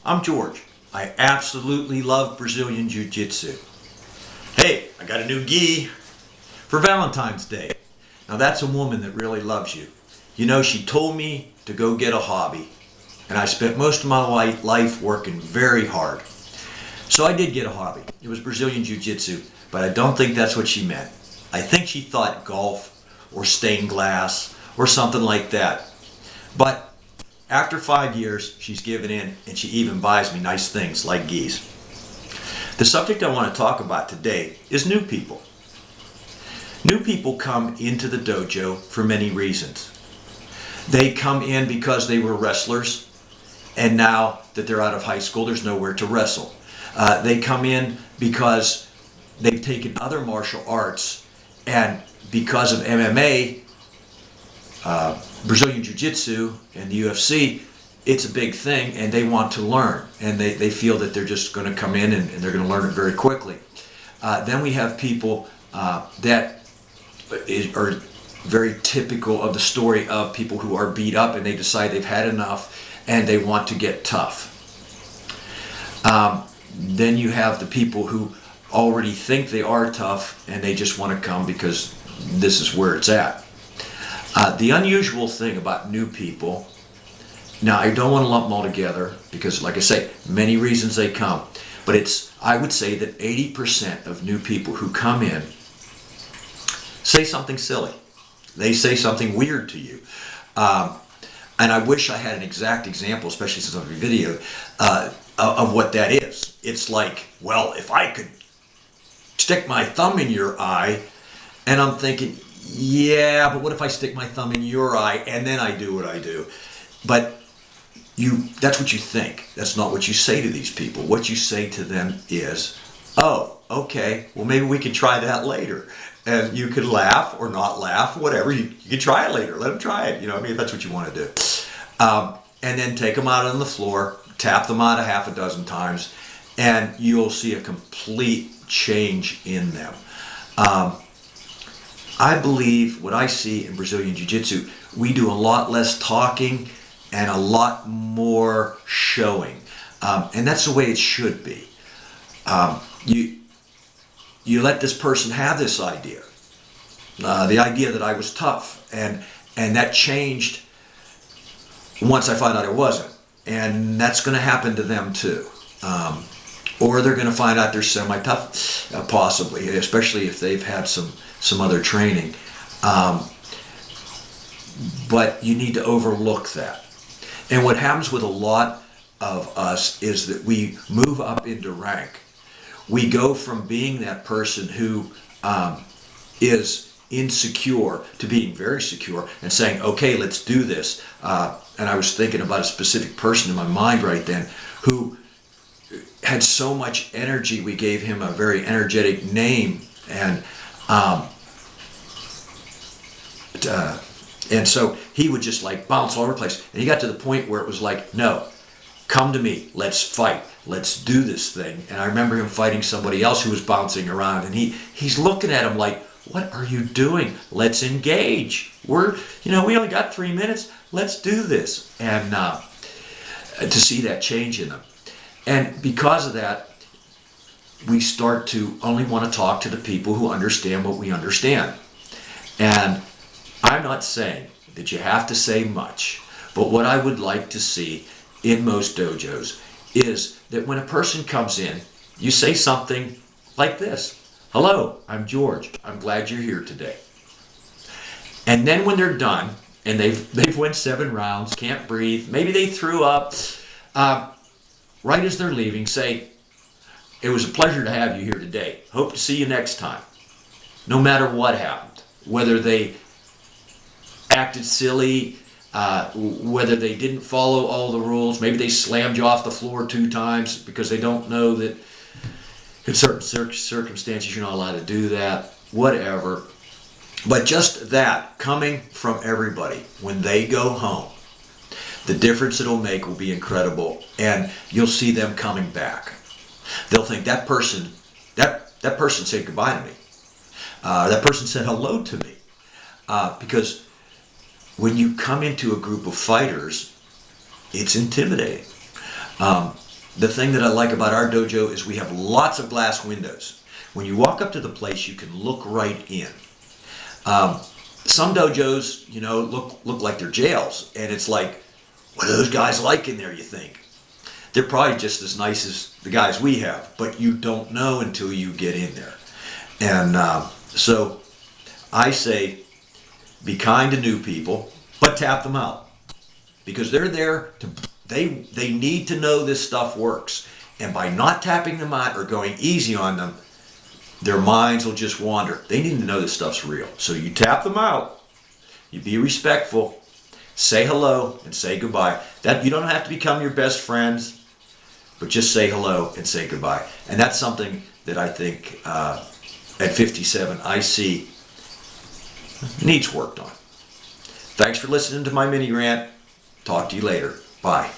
I'm George. I absolutely love Brazilian Jiu-Jitsu. Hey, I got a new gi for Valentine's Day. Now that's a woman that really loves you. You know, she told me to go get a hobby, and I spent most of my life working very hard. So I did get a hobby. It was Brazilian Jiu-Jitsu, but I don't think that's what she meant. I think she thought golf or stained glass or something like that. But after 5 years, she's given in, and she even buys me nice things like gis. The subject I want to talk about today is new people. New people come into the dojo for many reasons. They come in because they were wrestlers, and now that they're out of high school, there's nowhere to wrestle. They come in because they've taken other martial arts, and because of MMA, Brazilian Jiu-Jitsu and the UFC, it's a big thing, and they want to learn, and they feel that they're just going to come in and they're going to learn it very quickly. Then we have people that are very typical of the story of people who are beat up and they decide they've had enough and they want to get tough. Then you have the people who already think they are tough and they just want to come because this is where it's at. The unusual thing about new people, now I don't want to lump them all together because, like I say, many reasons they come, but I would say that 80% of new people who come in say something silly. They say something weird to you. And I wish I had an exact example, especially since I'm on video, of what that is. It's like, well, if I could stick my thumb in your eye, and I'm thinking, yeah, but what if I stick my thumb in your eye and then I do what I do? But that's what you think. That's not what you say to these people. What you say to them is, oh, okay, well maybe we could try that later. And you could laugh or not laugh, whatever. You could try it later. Let them try it. If that's what you want to do. And then take them out on the floor, tap them out a half a dozen times, and you'll see a complete change in them. I believe what I see in Brazilian Jiu-Jitsu, we do a lot less talking and a lot more showing. And that's the way it should be. You let this person have this idea. The idea that I was tough. And that changed once I found out I wasn't. And that's going to happen to them too. Or they're going to find out they're semi-tough, possibly, especially if they've had some other training. But you need to overlook that. And what happens with a lot of us is that we move up into rank. We go from being that person who is insecure to being very secure and saying, okay, let's do this. And I was thinking about a specific person in my mind right then who had so much energy. We gave him a very energetic name, and so he would just like bounce all over the place. And he got to the point where it was like, no, come to me, let's fight, let's do this thing. And I remember him fighting somebody else who was bouncing around, and he's looking at him like, what are you doing? Let's engage. We only got 3 minutes. Let's do this. And to see that change in them. And because of that, we start to only want to talk to the people who understand what we understand. And I'm not saying that you have to say much, but what I would like to see in most dojos is that when a person comes in, you say something like this. Hello, I'm George. I'm glad you're here today. And then when they're done, and they've went 7 rounds, can't breathe, maybe they threw up, right as they're leaving, say, it was a pleasure to have you here today. Hope to see you next time. No matter what happened, whether they acted silly, whether they didn't follow all the rules, maybe they slammed you off the floor 2 times because they don't know that in certain circumstances you're not allowed to do that, whatever. But just that, coming from everybody, when they go home, the difference it'll make will be incredible, and you'll see them coming back. They'll think that person said goodbye to me. That person said hello to me. Because when you come into a group of fighters, it's intimidating. the thing that I like about our dojo is we have lots of glass windows. When you walk up to the place, you can look right in. Some dojos, you know, look like they're jails, and it's like, what are those guys like in there, you think? They're probably just as nice as the guys we have, but you don't know until you get in there. And so I say, be kind to new people, but tap them out, because they're there to, they need to know this stuff works. And by not tapping them out or going easy on them, their minds will just wander. They need to know this stuff's real. So you tap them out, you be respectful, say hello and say goodbye. That you don't have to become your best friends, but just say hello and say goodbye. And that's something that I think at 57 I see needs worked on. Thanks for listening to my mini rant. Talk to you later. Bye.